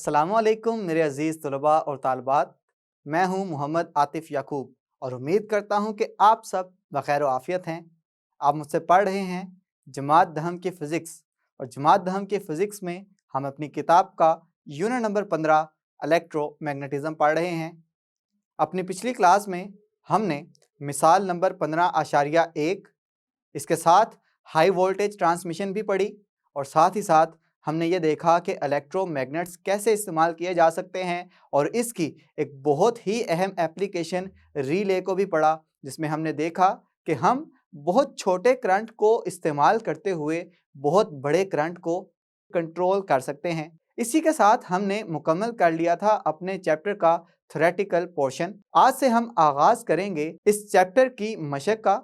अस्सलामुअलैकुम मेरे अज़ीज़ तलबा और तालबात। मैं हूँ मोहम्मद आतिफ़ याकूब और उम्मीद करता हूँ कि आप सब बख़ैर व आफ़ियत हैं। आप मुझसे पढ़ रहे हैं जमात दहम की फ़िज़िक्स और जमात दहम की फ़िज़िक्स में हम अपनी किताब का यूनिट नंबर 15 इलेक्ट्रोमैग्नेटिज़्म पढ़ रहे हैं। अपनी पिछली क्लास में हमने मिसाल नंबर 15.1 इसके साथ हाई वोल्टेज ट्रांसमिशन भी पढ़ी और साथ ही साथ हमने ये देखा कि इलेक्ट्रोमैग्नेट्स कैसे इस्तेमाल किए जा सकते हैं और इसकी एक बहुत ही अहम एप्लीकेशन रिले को भी पढ़ा, जिसमें हमने देखा कि हम बहुत छोटे करंट को इस्तेमाल करते हुए बहुत बड़े करंट को कंट्रोल कर सकते हैं। इसी के साथ हमने मुकम्मल कर लिया था अपने चैप्टर का थ्योरेटिकल पोर्शन। आज से हम आगाज़ करेंगे इस चैप्टर की मशक का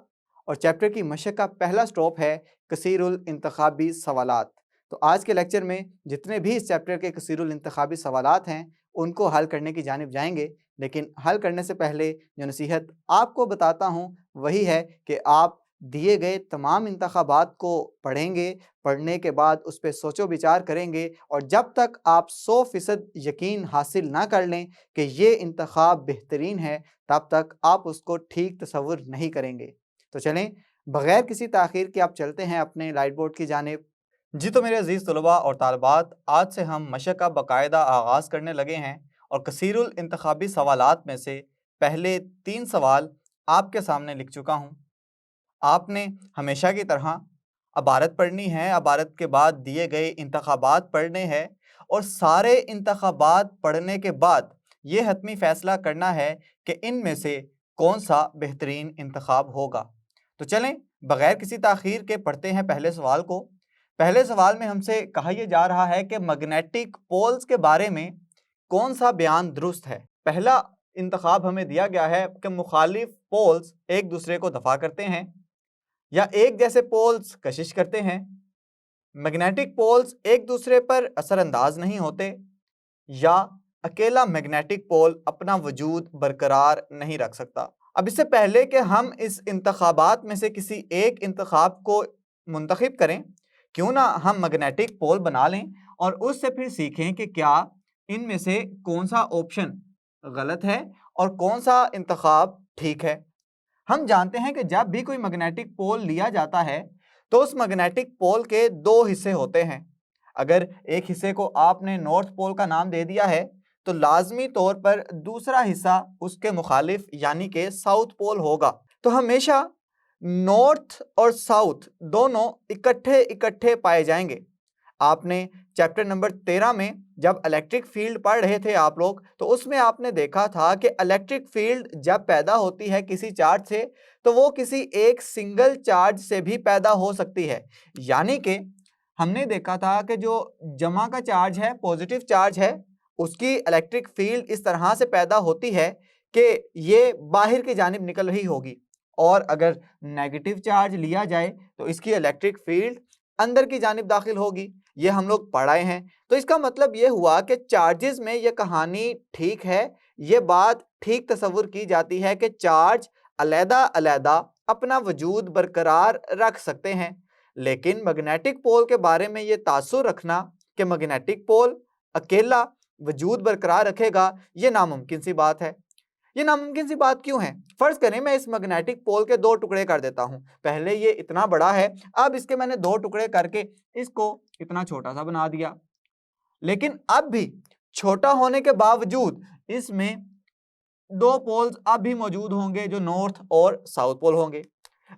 और चैप्टर की मशक का पहला स्टॉप है कसीरुल इंतखाबी सवालात। तो आज के लेक्चर में जितने भी इस चैप्टर के कसीरुल इंतखाबी सवालात हैं उनको हल करने की जानिब जाएंगे, लेकिन हल करने से पहले जो नसीहत आपको बताता हूँ वही है कि आप दिए गए तमाम इंतखाबात को पढ़ेंगे, पढ़ने के बाद उस पर सोचो विचार करेंगे और जब तक आप 100% यकीन हासिल ना कर लें कि ये इंतखाब बेहतरीन है तब तक आप उसको ठीक तसव्वुर नहीं करेंगे। तो चलें बग़ैर किसी ताख़ीर के आप चलते हैं अपने लाइट बोर्ड की जानिब। जी तो मेरे अज़ीज़ तलबा और तालबात, आज से हम मशक का बाकायदा आगाज़ करने लगे हैं और कसीरुल इंतखाबी सवालात में से पहले 3 सवाल आपके सामने लिख चुका हूँ। आपने हमेशा की तरह अबारत पढ़नी है, अबारत के बाद दिए गए इंतखाबात पढ़ने हैं और सारे इंतखाबात पढ़ने के बाद ये हतमी फ़ैसला करना है कि इनमें से कौन सा बेहतरीन इंतखाब होगा। तो चलें बग़ैर किसी ताख़ीर के पढ़ते हैं पहले सवाल को। पहले सवाल में हमसे कहा यह जा रहा है कि मैग्नेटिक पोल्स के बारे में कौन सा बयान दुरुस्त है। पहला इंतखाब हमें दिया गया है कि मुखालिफ पोल्स एक दूसरे को दफा करते हैं या एक जैसे पोल्स कशिश करते हैं। मैग्नेटिक पोल्स एक दूसरे पर असरअंदाज नहीं होते या अकेला मैग्नेटिक पोल अपना वजूद बरकरार नहीं रख सकता। अब इससे पहले कि हम इस इंतखाबात में से किसी एक इंतखाब को मुंतखब करें, क्यों ना हम मैग्नेटिक पोल बना लें और उससे फिर सीखें कि क्या इनमें से कौन सा ऑप्शन गलत है और कौन सा इंतखाब ठीक है। हम जानते हैं कि जब भी कोई मैग्नेटिक पोल लिया जाता है तो उस मैग्नेटिक पोल के 2 हिस्से होते हैं। अगर एक हिस्से को आपने नॉर्थ पोल का नाम दे दिया है तो लाजमी तौर पर दूसरा हिस्सा उसके मुखालिफ यानी कि साउथ पोल होगा। तो हमेशा नॉर्थ और साउथ दोनों इकट्ठे इकट्ठे पाए जाएंगे। आपने चैप्टर नंबर 13 में जब इलेक्ट्रिक फील्ड पढ़ रहे थे आप लोग, तो उसमें आपने देखा था कि इलेक्ट्रिक फील्ड जब पैदा होती है किसी चार्ज से तो वो किसी एक सिंगल चार्ज से भी पैदा हो सकती है। यानी कि हमने देखा था कि जो जमा का चार्ज है, पॉजिटिव चार्ज है, उसकी इलेक्ट्रिक फील्ड इस तरह से पैदा होती है कि ये बाहर की जानिब निकल रही होगी और अगर नेगेटिव चार्ज लिया जाए तो इसकी इलेक्ट्रिक फील्ड अंदर की जानिब दाखिल होगी। ये हम लोग पढ़ाए हैं। तो इसका मतलब ये हुआ कि चार्जेस में ये कहानी ठीक है, ये बात ठीक तस्वुर की जाती है कि चार्ज अलहदा-अलहदा अपना वजूद बरकरार रख सकते हैं। लेकिन मैग्नेटिक पोल के बारे में ये तासुर रखना कि मैग्नेटिक पोल अकेला वजूद बरकरार रखेगा, ये नामुमकिन सी बात है। ये नामुमकिन सी बात क्यों है? फर्ज करें मैं इस मैग्नेटिक पोल के 2 टुकड़े कर देता हूं। पहले ये इतना बड़ा है, अब इसके मैंने 2 टुकड़े करके इसको इतना छोटा सा बना दिया। लेकिन अब भी छोटा होने के बावजूद इसमें 2 पोल्स अब भी मौजूद होंगे जो नॉर्थ और साउथ पोल होंगे।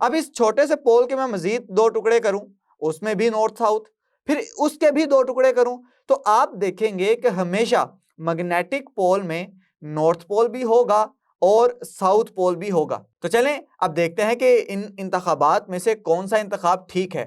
अब इस छोटे से पोल के मैं मजीद 2 टुकड़े करूं, उसमें भी नॉर्थ साउथ, फिर उसके भी 2 टुकड़े करूं, तो आप देखेंगे कि हमेशा मैग्नेटिक पोल में नॉर्थ पोल भी होगा और साउथ पोल भी होगा। तो चलें अब देखते हैं कि इन इंतखाबात में से कौन सा इंतखाब ठीक है।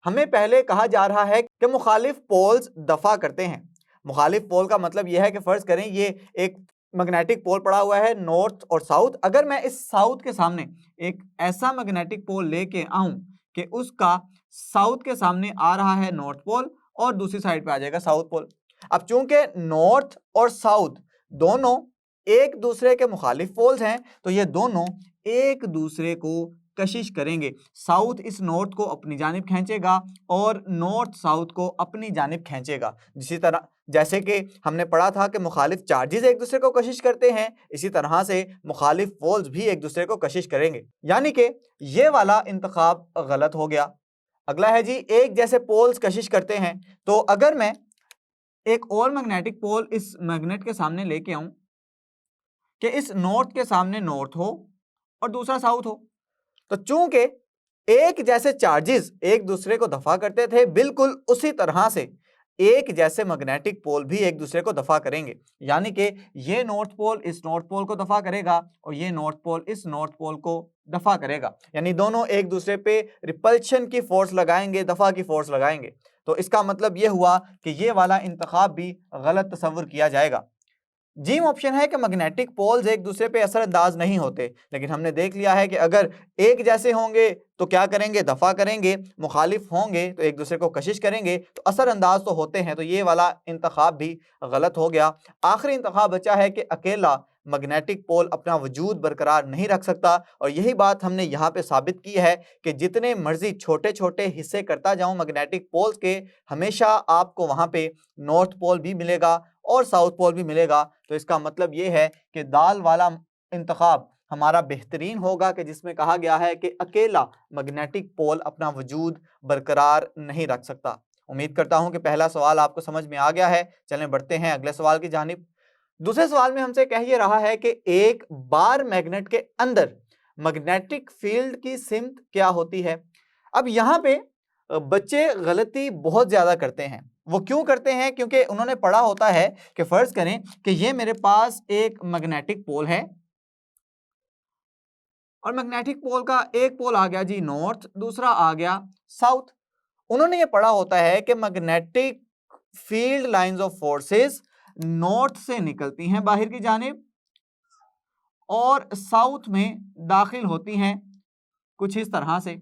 हमें पहले कहा जा रहा है कि मुखालिफ पोल्स दफा करते हैं। मुखालिफ पोल का मतलब यह है कि फर्ज करें ये एक मैग्नेटिक पोल पड़ा हुआ है नॉर्थ और साउथ। अगर मैं इस साउथ के सामने एक ऐसा मैग्नेटिक पोल लेके आऊं कि उसका साउथ के सामने आ रहा है नॉर्थ पोल और दूसरी साइड पे आ जाएगा साउथ पोल। अब चूंकि नॉर्थ और साउथ दोनों एक दूसरे के मुखालिफ पोल्स हैं तो ये दोनों एक दूसरे को कशिश करेंगे। साउथ इस नॉर्थ को अपनी जानिब खींचेगा और नॉर्थ साउथ को अपनी जानिब खींचेगा। इसी तरह जैसे कि हमने पढ़ा था कि मुखालिफ चार्जेस एक दूसरे को कशिश करते हैं, इसी तरह से मुखालिफ पोल्स भी एक दूसरे को कशिश करेंगे, यानी कि ये वाला इंतखाब गलत हो गया। अगला है जी, एक जैसे पोल्स कशिश करते हैं। तो अगर मैं एक और मैग्नेटिक पोल इस मैग्नेट के सामने लेके आऊं कि इस नॉर्थ के सामने नॉर्थ हो और दूसरा साउथ हो, तो चूंकि एक जैसे चार्जेस एक दूसरे को दफा करते थे, बिल्कुल उसी तरह से एक जैसे मैग्नेटिक पोल भी एक दूसरे को दफा करेंगे, यानी कि ये नॉर्थ पोल इस नॉर्थ पोल को दफा करेगा और ये नॉर्थ पोल इस नॉर्थ पोल को दफा करेगा, यानी दोनों एक दूसरे पे रिपल्शन की फोर्स लगाएंगे, दफा की फोर्स लगाएंगे। तो इसका मतलब ये हुआ कि ये वाला इंतखाब भी गलत तस्वुर किया जाएगा। जी ऑप्शन है कि मैग्नेटिक पोल्स एक दूसरे पे असरअंदाज नहीं होते, लेकिन हमने देख लिया है कि अगर एक जैसे होंगे तो क्या करेंगे, दफा करेंगे, मुखालिफ होंगे तो एक दूसरे को कशिश करेंगे, तो असरअंदाज तो होते हैं। तो ये वाला इंतखाब भी गलत हो गया। आखिरी इंतखाब बचा है कि अकेला मैग्नेटिक पोल अपना वजूद बरकरार नहीं रख सकता, और यही बात हमने यहाँ पे साबित की है कि जितने मर्जी छोटे छोटे हिस्से करता जाऊं मैग्नेटिक पोल्स के, हमेशा आपको वहाँ पे नॉर्थ पोल भी मिलेगा और साउथ पोल भी मिलेगा। तो इसका मतलब ये है कि दाल वाला इंतखाब हमारा बेहतरीन होगा कि जिसमें कहा गया है कि अकेला मैग्नेटिक पोल अपना वजूद बरकरार नहीं रख सकता। उम्मीद करता हूं कि पहला सवाल आपको समझ में आ गया है। चलें बढ़ते हैं अगले सवाल की जानिब। दूसरे सवाल में हमसे कह ये रहा है कि एक बार मैग्नेट के अंदर मैग्नेटिक फील्ड की सिमत क्या होती है। अब यहाँ पे बच्चे गलती बहुत ज्यादा करते हैं। वो क्यों करते हैं? क्योंकि उन्होंने पढ़ा होता है कि फर्ज करें कि ये मेरे पास एक मैग्नेटिक पोल है और मैग्नेटिक पोल का एक पोल आ गया जी नॉर्थ, दूसरा आ गया साउथ। उन्होंने ये पढ़ा होता है कि magnetic field lines of forces north से निकलती हैं बाहर की जानिब और साउथ में दाखिल होती हैं कुछ इस तरह से,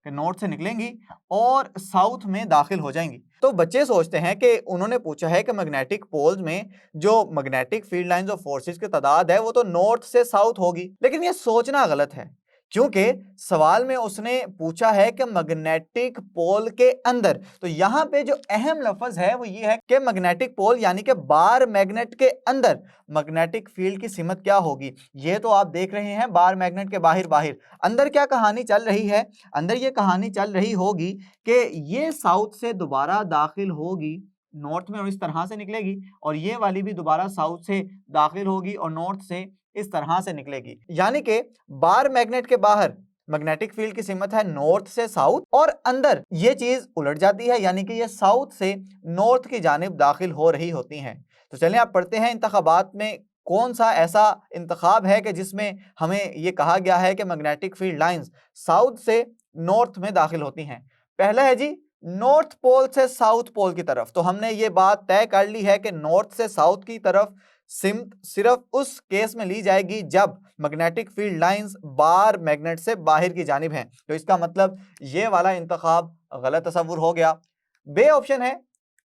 कि नॉर्थ से निकलेंगी और साउथ में दाखिल हो जाएंगी। तो बच्चे सोचते हैं कि उन्होंने पूछा है कि मैग्नेटिक पोल्स में जो magnetic field lines of forces की तादाद है वो तो नॉर्थ से साउथ होगी, लेकिन ये सोचना गलत है, क्योंकि सवाल में उसने पूछा है कि मैग्नेटिक पोल के अंदर। तो यहाँ पे जो अहम लफ्ज है वो ये है कि मैग्नेटिक पोल यानी कि बार मैग्नेट के अंदर मैग्नेटिक फील्ड की सिमत क्या होगी। ये तो आप देख रहे हैं बार मैग्नेट के बाहर बाहर, अंदर क्या कहानी चल रही है? अंदर ये कहानी चल रही होगी कि ये साउथ से दोबारा दाखिल होगी नॉर्थ में और इस तरह से निकलेगी, और ये वाली भी दोबारा साउथ से दाखिल होगी और नॉर्थ से इस तरह से निकलेगी। यानी कि बार मैग्नेट के बाहर मैग्नेटिक फील्ड की सिमत है नॉर्थ से साउथ और अंदर ये चीज उलट जाती है, यानी कि ये साउथ से नॉर्थ की जानिब दाखिल हो रही होती हैं। तो चलिए आप पढ़ते हैं इंतखाबात में कौन सा ऐसा इंतखाब है कि जिसमें हमें ये कहा गया है कि मैग्नेटिक फील्ड लाइंस साउथ से नॉर्थ में दाखिल होती हैं। पहला है जी नॉर्थ पोल से साउथ पोल की तरफ। तो हमने ये बात तय कर ली है कि नॉर्थ से साउथ की तरफ सिर्फ उस केस में ली जाएगी जब magnetic field lines bar magnet से बाहर की जानिब हैं। तो इसका मतलब ये वाला इंतखाब गलत तस्वुर हो गया। बे ऑप्शन है,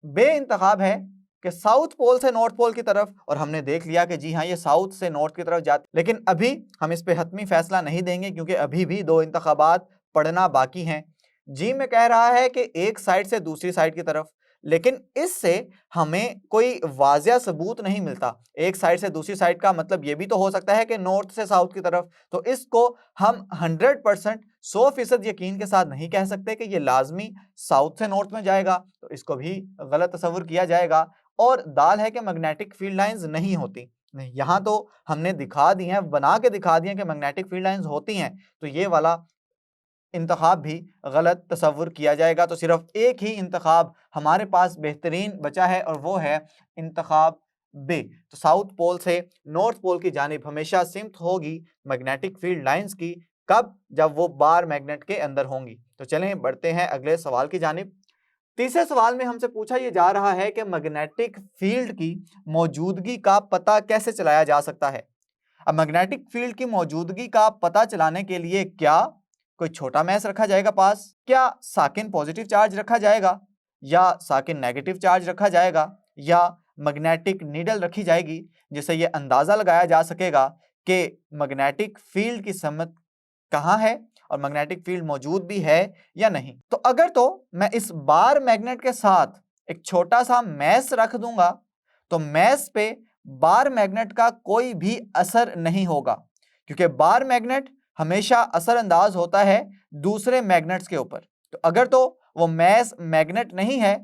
बे इंतखाब है कि साउथ पोल से नॉर्थ पोल की तरफ, और हमने देख लिया कि जी हाँ ये साउथ से नॉर्थ की तरफ जाती, लेकिन अभी हम इस पे हतमी फैसला नहीं देंगे क्योंकि अभी भी दो इंतखाबात पढ़ना बाकी हैं। जी में कह रहा है कि एक साइड से दूसरी साइड की तरफ, लेकिन इससे हमें कोई वाजिया सबूत नहीं मिलता। एक साइड से दूसरी साइड का मतलब ये भी तो हो सकता है कि नॉर्थ से साउथ की तरफ, तो इसको हम 100% 100% यकीन के साथ नहीं कह सकते कि ये लाजमी साउथ से नॉर्थ में जाएगा, तो इसको भी गलत तस्वुर किया जाएगा। और दाल है कि मैग्नेटिक फील्ड लाइंस नहीं होती, नहीं, यहाँ तो हमने दिखा दी हैं, बना के दिखा दिए कि मैग्नेटिक फील्ड लाइंस होती हैं, तो ये वाला इंतखाब भी गलत तस्वुर किया जाएगा। तो सिर्फ एक ही इंतखाब हमारे पास बेहतरीन बचा है और वो है इंतखाब बे। तो साउथ पोल से नॉर्थ पोल की जानिब हमेशा सिमत होगी मैग्नेटिक फील्ड लाइंस की, कब? जब वो बार मैग्नेट के अंदर होंगी। तो चलें बढ़ते हैं अगले सवाल की जानिब। तीसरे सवाल में हमसे पूछा ये जा रहा है कि मैग्नेटिक फील्ड की मौजूदगी का पता कैसे चलाया जा सकता है। अब मैग्नेटिक फील्ड की मौजूदगी का पता चलाने के लिए क्या कोई छोटा मैस रखा जाएगा पास, क्या साकिन पॉजिटिव चार्ज रखा जाएगा, या साकिन नेगेटिव चार्ज रखा जाएगा, या मैग्नेटिक नीडल रखी जाएगी, जिससे ये अंदाजा लगाया जा सकेगा कि मैग्नेटिक फील्ड की समत कहाँ है और मैग्नेटिक फील्ड मौजूद भी है या नहीं। तो अगर तो मैं इस बार मैग्नेट के साथ एक छोटा सा मैश रख दूंगा तो मैश पे बार मैग्नेट का कोई भी असर नहीं होगा, क्योंकि बार मैग्नेट हमेशा असरअंदाज होता है दूसरे मैग्नेट्स के ऊपर। तो अगर तो वो मैश मैग्नेट नहीं है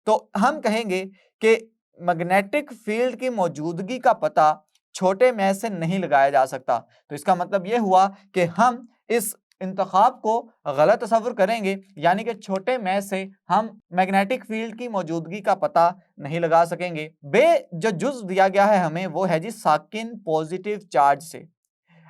तो हम कहेंगे कि मैग्नेटिक फील्ड की मौजूदगी का पता छोटे मैश से नहीं लगाया जा सकता। तो इसका मतलब यह हुआ कि हम इस इंतखाब को गलत तस्वुर करेंगे, यानी कि छोटे मैश से हम मैग्नेटिक फील्ड की मौजूदगी का पता नहीं लगा सकेंगे। बे जो जुज़ दिया गया है हमें वो है जी साकिन पॉजिटिव चार्ज से।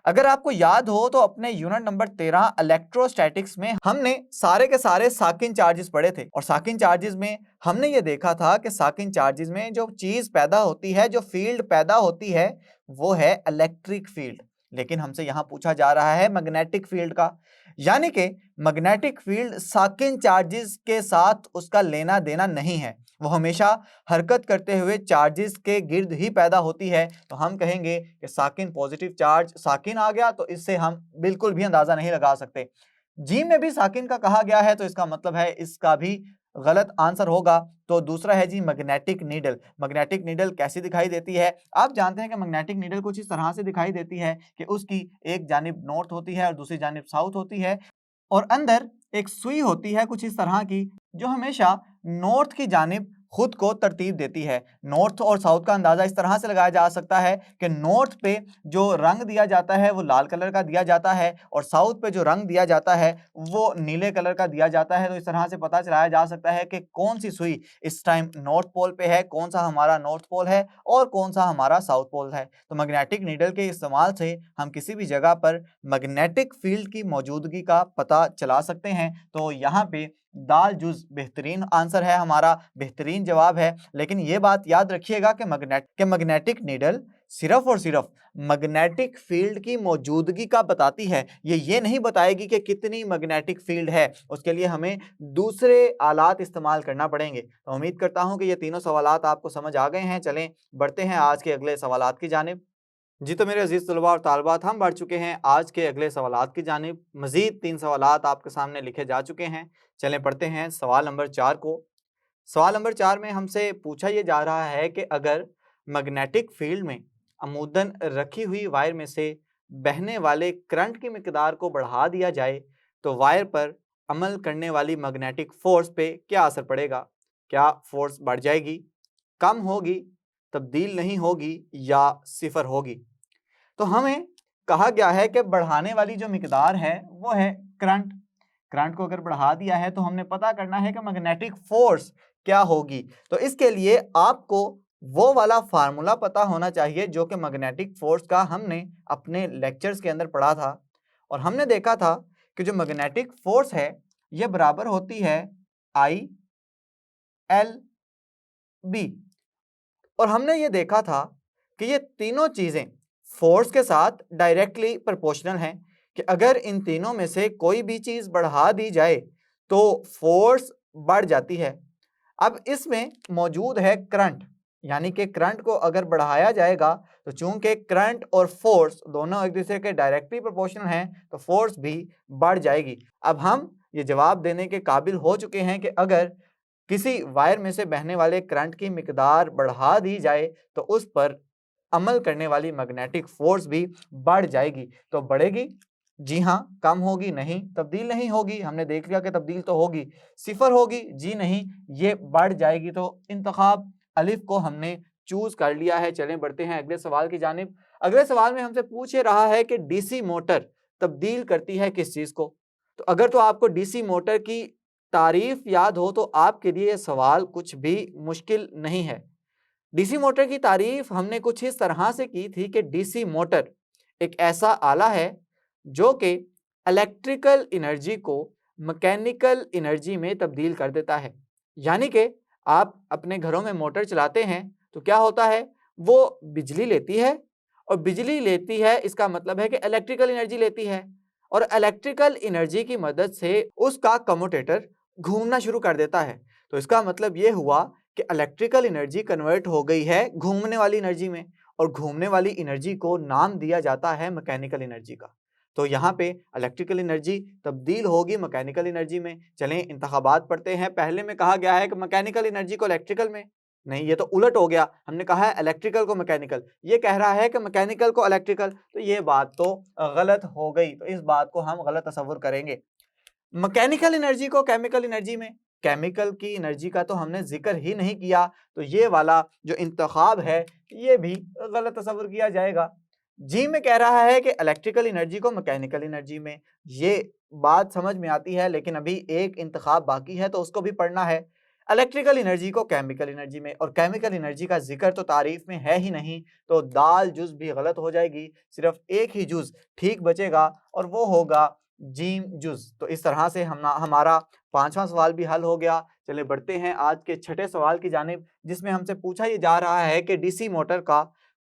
अगर आपको याद हो तो अपने यूनिट नंबर 13 इलेक्ट्रोस्टैटिक्स में हमने सारे के सारे साकिन चार्जेस पढ़े थे और साकिन चार्जेस में हमने ये देखा था कि साकिन चार्जेस में जो चीज पैदा होती है, जो फील्ड पैदा होती है वो है इलेक्ट्रिक फील्ड। लेकिन हमसे यहां पूछा जा रहा है मैग्नेटिक फील्ड का, यानी कि मैग्नेटिक फील्ड साकिन चार्जेस के साथ उसका लेना देना नहीं है, वो हमेशा हरकत करते हुए चार्जेस के गिर्द ही पैदा होती है। तो हम कहेंगे कि साकिन पॉजिटिव चार्ज, साकिन आ गया तो इससे हम बिल्कुल भी अंदाजा नहीं लगा सकते। जी में भी साकिन का कहा गया है तो इसका मतलब है इसका भी गलत आंसर होगा। तो दूसरा है जी मैग्नेटिक नीडल। मैग्नेटिक नीडल कैसी दिखाई देती है? आप जानते हैं कि मैग्नेटिक नीडल कुछ इस तरह से दिखाई देती है कि उसकी एक जानिब नॉर्थ होती है और दूसरी जानिब साउथ होती है और अंदर एक सुई होती है कुछ इस तरह की जो हमेशा नॉर्थ की जानिब खुद को तरतीब देती है। नॉर्थ और साउथ का अंदाजा इस तरह से लगाया जा सकता है कि नॉर्थ पे जो रंग दिया जाता है वो लाल कलर का दिया जाता है और साउथ पे जो रंग दिया जाता है वो नीले कलर का दिया जाता है। तो इस तरह से पता चलाया जा सकता है कि कौन सी सुई इस टाइम नॉर्थ पोल पे है, कौन सा हमारा नॉर्थ पोल है और कौन सा हमारा साउथ पोल है। तो मैग्नेटिक नीडल के इस्तेमाल से हम किसी भी जगह पर मैग्नेटिक फील्ड की मौजूदगी का पता चला सकते हैं। तो यहाँ पे दाल जुज बेहतरीन आंसर है हमारा, बेहतरीन जवाब है। लेकिन ये बात याद रखिएगा कि मैग्नेटिक नीडल सिर्फ और सिर्फ मैग्नेटिक फील्ड की मौजूदगी का बताती है, ये नहीं बताएगी कि कितनी मैग्नेटिक फील्ड है। उसके लिए हमें दूसरे आलात इस्तेमाल करना पड़ेंगे। तो उम्मीद करता हूं कि ये तीनों सवालात आपको समझ आ गए हैं। चलें बढ़ते हैं आज के अगले सवालात की जानिब। जी तो मेरे अजीज तलबा और तालबात, हम बढ़ चुके हैं आज के अगले सवालात की जानिब। मजीद 3 सवालात आपके सामने लिखे जा चुके हैं। चलें पढ़ते हैं सवाल नंबर 4 को। सवाल नंबर 4 में हमसे पूछा ये जा रहा है कि अगर मैग्नेटिक फील्ड में अमूदन रखी हुई वायर में से बहने वाले करंट की मिकदार को बढ़ा दिया जाए तो वायर पर अमल करने वाली मैग्नेटिक फोर्स पे क्या असर पड़ेगा? क्या फोर्स बढ़ जाएगी, कम होगी, तब्दील नहीं होगी या सिफर होगी? तो हमें कहा गया है कि बढ़ाने वाली जो मिकदार है वो है करंट। करंट को अगर बढ़ा दिया है तो हमने पता करना है कि मैग्नेटिक फोर्स क्या होगी। तो इसके लिए आपको वो वाला फार्मूला पता होना चाहिए जो कि मैग्नेटिक फोर्स का हमने अपने लेक्चर्स के अंदर पढ़ा था। और हमने देखा था कि जो मैग्नेटिक फोर्स है ये बराबर होती है आई एल बी। और हमने ये देखा था कि ये तीनों चीजें फोर्स के साथ डायरेक्टली प्रोपोर्शनल हैं कि अगर इन तीनों में से कोई भी चीज बढ़ा दी जाए तो फोर्स बढ़ जाती है। अब इसमें मौजूद है करंट, यानी कि करंट को अगर बढ़ाया जाएगा तो चूंकि करंट और फोर्स दोनों एक दूसरे के डायरेक्टली प्रोपोर्शनल हैं तो फोर्स भी बढ़ जाएगी। अब हम ये जवाब देने के काबिल हो चुके हैं कि अगर किसी वायर में से बहने वाले करंट की मिकदार बढ़ा दी जाए तो उस पर अमल करने वाली मैग्नेटिक फोर्स भी बढ़ जाएगी। तो बढ़ेगी? जी हाँ। कम होगी? नहीं। तब्दील नहीं होगी? हमने देख लिया कि तब्दील तो होगी। सिफर होगी? जी नहीं, ये बढ़ जाएगी। तो इंतखाब अलिफ को हमने चूज कर लिया है। चलें बढ़ते हैं अगले सवाल की जानिब। अगले सवाल में हमसे पूछ रहा है कि डीसी मोटर तब्दील करती है किस चीज को? तो अगर तो आपको डीसी मोटर की तारीफ याद हो तो आपके लिए सवाल कुछ भी मुश्किल नहीं है। डीसी मोटर की तारीफ हमने कुछ इस तरह से की थी कि डीसी मोटर एक ऐसा आला है जो कि इलेक्ट्रिकल एनर्जी को मैकेनिकल एनर्जी में तब्दील कर देता है। यानी कि आप अपने घरों में मोटर चलाते हैं तो क्या होता है, वो बिजली लेती है और बिजली लेती है इसका मतलब है कि इलेक्ट्रिकल एनर्जी लेती है और इलेक्ट्रिकल एनर्जी की मदद से उसका कम्यूटेटर घूमना शुरू कर देता है। तो इसका मतलब ये हुआ कि इलेक्ट्रिकल एनर्जी कन्वर्ट हो गई है घूमने वाली एनर्जी में और घूमने वाली एनर्जी को नाम दिया जाता है मैकेनिकल एनर्जी का। तो यहाँ पे इलेक्ट्रिकल एनर्जी तब्दील होगी मैकेनिकल एनर्जी में। चलें इंतखाबात पढ़ते हैं। पहले में कहा गया है कि मैकेनिकल एनर्जी को इलेक्ट्रिकल में, नहीं ये तो उलट हो गया। हमने कहा है इलेक्ट्रिकल को मैकेनिकल, ये कह रहा है कि मैकेनिकल को इलेक्ट्रिकल, तो ये बात तो गलत हो गई। तो इस बात को हम गलत तस्वुर करेंगे। मैकेनिकल एनर्जी को केमिकल एनर्जी में, केमिकल की एनर्जी का तो हमने जिक्र ही नहीं किया, तो ये वाला जो इंतखाब है ये भी गलत तस्वुर किया जाएगा। जी में कह रहा है कि इलेक्ट्रिकल एनर्जी को मैकेनिकल एनर्जी में, ये बात समझ में आती है, लेकिन अभी एक इंतखाब बाकी है तो उसको भी पढ़ना है। इलेक्ट्रिकल एनर्जी को केमिकल एनर्जी में, और केमिकल एनर्जी का जिक्र तो तारीफ में है ही नहीं, तो दाल जुज भी गलत हो जाएगी, सिर्फ एक ही जुज ठीक बचेगा और वो होगा जीम जुज। तो इस तरह से हमारा पांचवा सवाल भी हल हो गया। चलिए बढ़ते हैं आज के छठे सवाल की जानिब, जिसमें हमसे पूछा ये जा रहा है कि डीसी मोटर का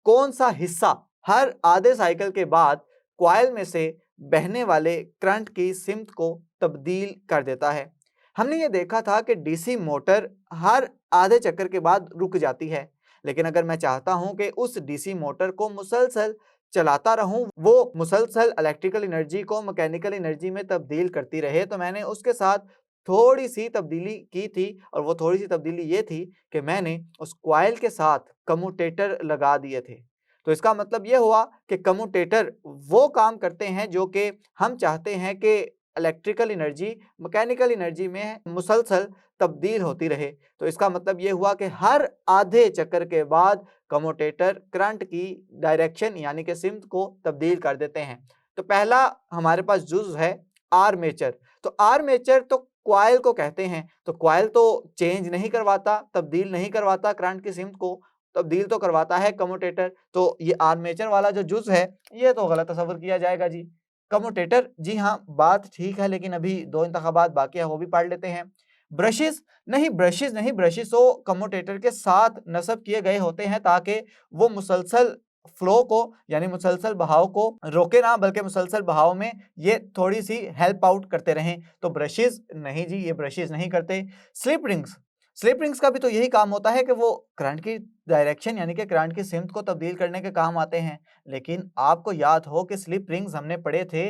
कौन सा हिस्सा हर आधे साइकिल के बाद कॉइल में से बहने वाले करंट की सिमत को तब्दील कर देता है। हमने ये देखा था कि डीसी मोटर हर आधे चक्कर के बाद रुक जाती है, लेकिन अगर मैं चाहता हूं कि उस डीसी मोटर को मुसलसल चलाता रहूं, वो मुसलसल इलेक्ट्रिकल एनर्जी को मैकेनिकल एनर्जी में तब्दील करती रहे, तो मैंने उसके साथ थोड़ी सी तब्दीली की थी, और वो थोड़ी सी तब्दीली ये थी कि मैंने उस कॉइल के साथ कम्यूटेटर लगा दिए थे। तो इसका मतलब ये हुआ कि कम्यूटेटर वो काम करते हैं जो कि हम चाहते हैं कि इलेक्ट्रिकल एनर्जी मैकेनिकल एनर्जी में मुसलसल तब्दील होती रहे। तो इसका मतलब ये हुआ कि हर आधे चक्कर के बाद कम्यूटेटर करंट की डायरेक्शन यानी कि सिमत को तब्दील कर देते हैं। तो पहला हमारे पास जुज है आर्मेचर। तो आर्मेचर तो कॉइल को कहते हैं, तो कॉइल तो चेंज नहीं करवाता, तब्दील नहीं करवाता करंट की सिमत को, तब्दील तो करवाता है कम्यूटेटर। तो ये आर्मेचर वाला जो जुज है ये तो गलत तस्वर किया जाएगा जी। कम्यूटेटर, जी हाँ बात ठीक है, लेकिन अभी दो इंतखाबात बाकी है वो भी पढ़ लेते हैं। ब्रशेस नहीं, ब्रशेस नहीं, ब्रशेस तो कम्यूटेटर के साथ नस्ब किए गए होते हैं ताकि वो मुसलसल फ्लो को यानी मुसलसल बहाव को रोके ना, बल्कि मुसलसल बहाव में ये थोड़ी सी हेल्प आउट करते रहें। तो ब्रशेस नहीं जी, ये ब्रशेस नहीं करते। स्लिप रिंग्स, स्लिप रिंग्स का भी तो यही काम होता है कि वो करंट की डायरेक्शन यानी कि करंट की सिमत को तब्दील करने के काम आते हैं। लेकिन आपको याद हो कि स्लिप रिंग्स हमने पढ़े थे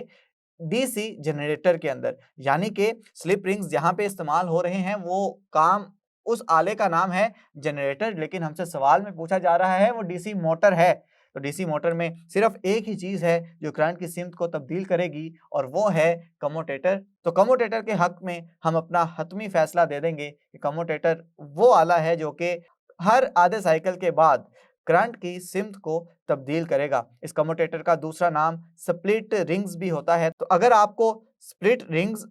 डीसी जनरेटर के अंदर, यानी कि स्लिप रिंग्स जहां पे इस्तेमाल हो रहे हैं वो काम, उस आले का नाम है जनरेटर, लेकिन हमसे सवाल में पूछा जा रहा है वो डीसी मोटर है। तो डीसी मोटर में सिर्फ एक ही चीज है जो करंट की सिमत को तब्दील करेगी, और वो है कम्यूटेटर। तो कम्यूटेटर के हक में हम अपना हतमी फैसला दे देंगे कि कम्यूटेटर वो आला है जो कि हर आधे साइकिल के बाद करंट की सिमत को तब्दील करेगा। इस कम्यूटेटर का दूसरा नाम स्प्लिट रिंग्स भी होता है। तो अगर आपको स्प्लिट रिंग्स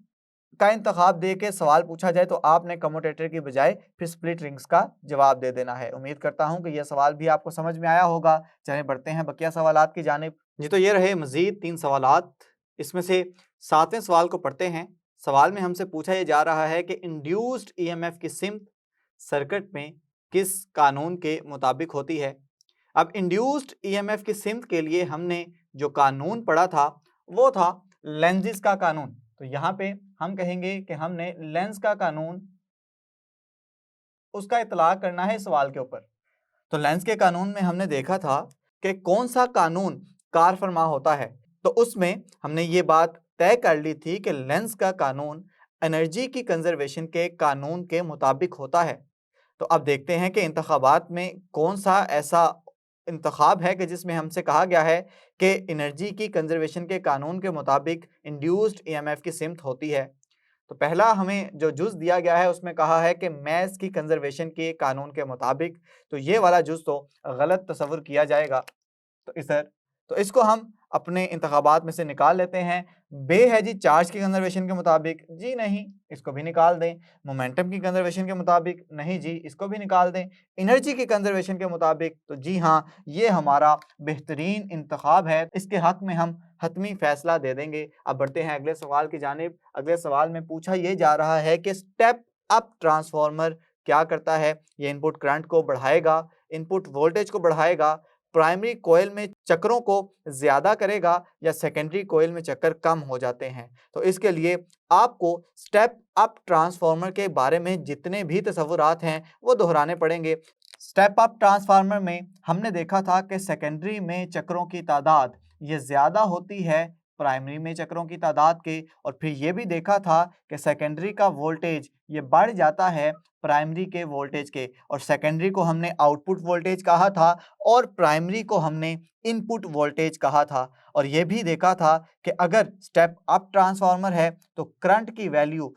का इंतखाब दे के सवाल पूछा जाए तो आपने कम्यूटेटर की बजाय फिर स्प्लिट रिंग्स का जवाब दे देना है। उम्मीद करता हूं कि यह सवाल भी आपको समझ में आया होगा। चलिए बढ़ते हैं बकिया सवालात की जानिब। जी तो ये रहे मजीद 3 सवालात। इसमें से 7वें सवाल को पढ़ते हैं। सवाल में हमसे पूछा यह जा रहा है कि इंड्यूस्ड ईएमएफ की सिमत सर्किट में किस कानून के मुताबिक होती है। अब इंड्यूस्ड ईएमएफ की सिमत के लिए हमने जो कानून पढ़ा था वो था लेंजिस का कानून। तो यहाँ पे हम कहेंगे कि हमने लेंज का कानून, उसका इतलाक करना है सवाल के ऊपर। तो लेंज के कानून में हमने देखा था कि कौन सा कानून कार फरमा होता है, तो उसमें हमने ये बात तय कर ली थी कि लेंज का कानून एनर्जी की कंजर्वेशन के कानून के मुताबिक होता है। तो अब देखते हैं कि इंतखाबात में कौन सा ऐसा इंतखाब है कि जिसमें हमसे कहा गया है कि एनर्जी की कंजर्वेशन के कानून के मुताबिक इंड्यूस्ड ईएमएफ की सिमत होती है। तो पहला हमें जो जुज दिया गया है उसमें कहा है कि मैस की कंजर्वेशन के कानून के मुताबिक, तो ये वाला जुज तो गलत तस्वुर किया जाएगा। तो इसको हम अपने इंतखाबात में से निकाल लेते हैं। बे है जी चार्ज की कंजर्वेशन के मुताबिक, जी नहीं, इसको भी निकाल दें। मोमेंटम की कंजर्वेशन के मुताबिक, नहीं जी, इसको भी निकाल दें। एनर्जी की कंजर्वेशन के मुताबिक, तो जी हाँ, ये हमारा बेहतरीन इंतखाब है, इसके हक में हम हतमी फैसला दे देंगे। अब बढ़ते हैं अगले सवाल की जानिब। अगले सवाल में पूछा ये जा रहा है कि स्टेप अप ट्रांसफार्मर क्या करता है। ये इनपुट करंट को बढ़ाएगा, इनपुट वोल्टेज को बढ़ाएगा, प्राइमरी कोयल में चक्रों को ज्यादा करेगा, या सेकेंडरी कोयल में चक्कर कम हो जाते हैं। तो इसके लिए आपको स्टेप अप ट्रांसफार्मर के बारे में जितने भी तस्वुरात हैं वो दोहराने पड़ेंगे। स्टेप अप ट्रांसफार्मर में हमने देखा था कि सेकेंडरी में चक्रों की तादाद ये ज़्यादा होती है प्राइमरी में चक्रों की तादाद के, और फिर ये भी देखा था कि सेकेंडरी का वोल्टेज ये बढ़ जाता है प्राइमरी के वोल्टेज के, और सेकेंडरी को हमने आउटपुट वोल्टेज कहा था और प्राइमरी को हमने इनपुट वोल्टेज कहा था। और ये भी देखा था कि अगर स्टेप अप ट्रांसफार्मर है तो करंट की वैल्यू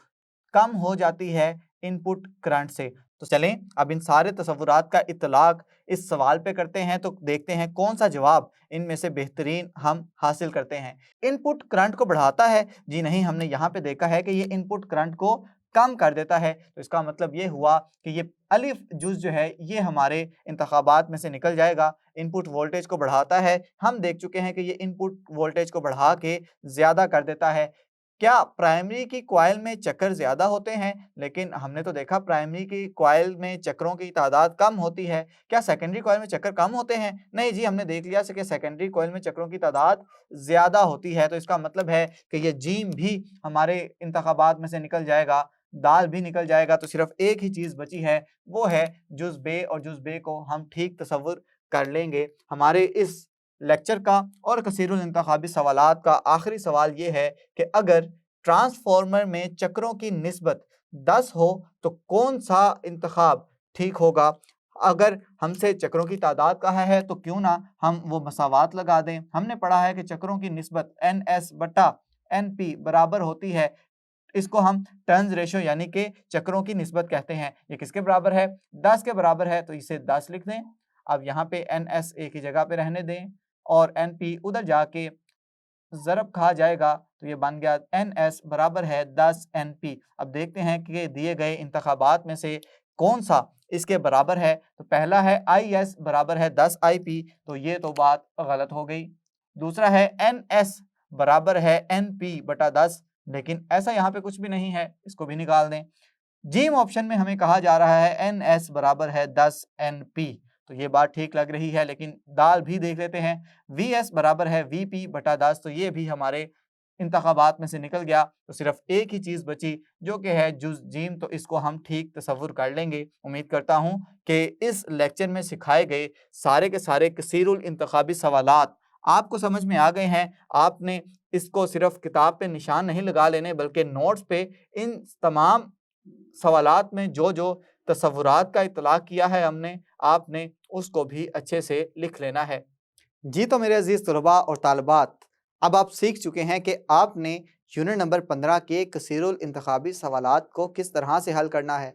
कम हो जाती है इनपुट करंट से। तो चलें अब इन सारे तसव्वुरात का इतलाक इस सवाल पे करते हैं, तो देखते हैं कौन सा जवाब इनमें से बेहतरीन हम हासिल करते हैं। इनपुट करंट को बढ़ाता है? जी नहीं, हमने यहाँ पे देखा है कि ये इनपुट करंट को कम कर देता है। तो इसका मतलब ये हुआ कि ये अलिफ जुज़ जो है ये हमारे इंतखाबात में से निकल जाएगा। इनपुट वोल्टेज को बढ़ाता है, हम देख चुके हैं कि ये इनपुट वोल्टेज को बढ़ा के ज़्यादा कर देता है। क्या प्राइमरी की कॉइल में चक्कर ज़्यादा होते हैं? लेकिन हमने तो देखा प्राइमरी की कॉइल में चक्रों की तादाद कम होती है। क्या सेकेंडरी कॉइल में चक्कर कम होते हैं? नहीं जी, हमने देख लिया कि सेकेंडरी कॉइल में चक्रों की तादाद ज़्यादा होती है। तो इसका मतलब है कि ये जीम भी हमारे इंतखाबात में से निकल जाएगा, दाल भी निकल जाएगा। तो सिर्फ एक ही चीज़ बची है, वो है जुज़ बे, और जुज़ बे को हम ठीक तसव्वुर कर लेंगे। हमारे इस लेक्चर का और कसीरुल इंतखाबी सवालात का आखिरी सवाल ये है कि अगर ट्रांसफार्मर में चक्रों की निस्बत 10 हो तो कौन सा इंतखाब ठीक होगा? अगर हमसे चक्रों की तादाद कहा है तो क्यों ना हम वो मसावात लगा दें। हमने पढ़ा है कि चक्रों की निस्बत NS बटा NP बराबर होती है। इसको हम टर्न्स रेशो यानी कि चक्रों की निस्बत कहते हैं। ये किसके बराबर है? 10 के बराबर है, तो इसे 10 लिख दें। अब यहाँ पे NS एक ही जगह पे रहने दें और NP उधर जाके ज़रब खा जाएगा, तो ये बन गया NS बराबर है 10 NP। अब देखते हैं कि दिए गए इंतखाबात में से कौन सा इसके बराबर है। तो पहला है IS बराबर है 10 IP, तो ये तो बात गलत हो गई। दूसरा है NS बराबर है NP बटा 10, लेकिन ऐसा यहाँ पे कुछ भी नहीं है, इसको भी निकाल दें। जीम ऑप्शन में हमें कहा जा रहा है NS बराबर है 10 NP, तो ये बात ठीक लग रही है, लेकिन दाल भी देख लेते हैं। VS बराबर है VP बटा 10, तो ये भी हमारे इंतखाबात में से निकल गया। तो सिर्फ एक ही चीज़ बची जो कि है जुज़ जीम, तो इसको हम ठीक तसव्वुर कर लेंगे। उम्मीद करता हूँ कि इस लेक्चर में सिखाए गए सारे के सारे कसीरुल इंतखाबी सवालात आपको समझ में आ गए हैं। आपने इसको सिर्फ किताब पे निशान नहीं लगा लेने, बल्कि नोट्स पे इन तमाम सवालात में जो जो तसव्वुरात का इतलाक़ किया है हमने, आपने उसको भी अच्छे से लिख लेना है। जी तो मेरे अजीज़ तलबा और तालिबात, अब आप सीख चुके हैं कि आपने यूनिट नंबर 15 के कसीरुल इंतखाबी सवालात को किस तरह से हल करना है।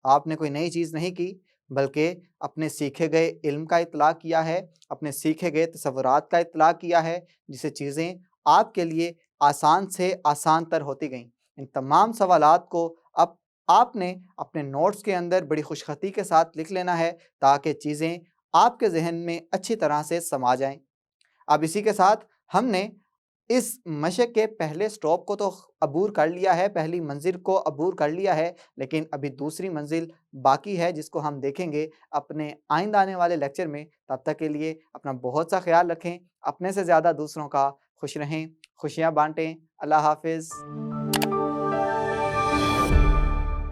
आपने कोई नई चीज़ नहीं की, बल्कि अपने सीखे गए इल्म का इतलाक़ किया है, अपने सीखे गए तसव्वुरात का इतलाक़ किया है, जिससे चीज़ें आपके लिए आसान से आसान तर होती गईं। इन तमाम सवालात को अब आपने अपने नोट्स के अंदर बड़ी खुशख़ती के साथ लिख लेना है, ताकि चीज़ें आपके ज़हन में अच्छी तरह से समा जाएँ। अब इसी के साथ हमने इस मशक के पहले स्टॉप को तो अबूर कर लिया है, पहली मंजिल को अबूर कर लिया है, लेकिन अभी दूसरी मंजिल बाकी है, जिसको हम देखेंगे अपने आइंदा आने वाले लेक्चर में। तब तक के लिए अपना बहुत सा ख्याल रखें, अपने से ज़्यादा दूसरों का खुश रहें, खुशियाँ बाँटें। अल्लाह हाफ़िज़।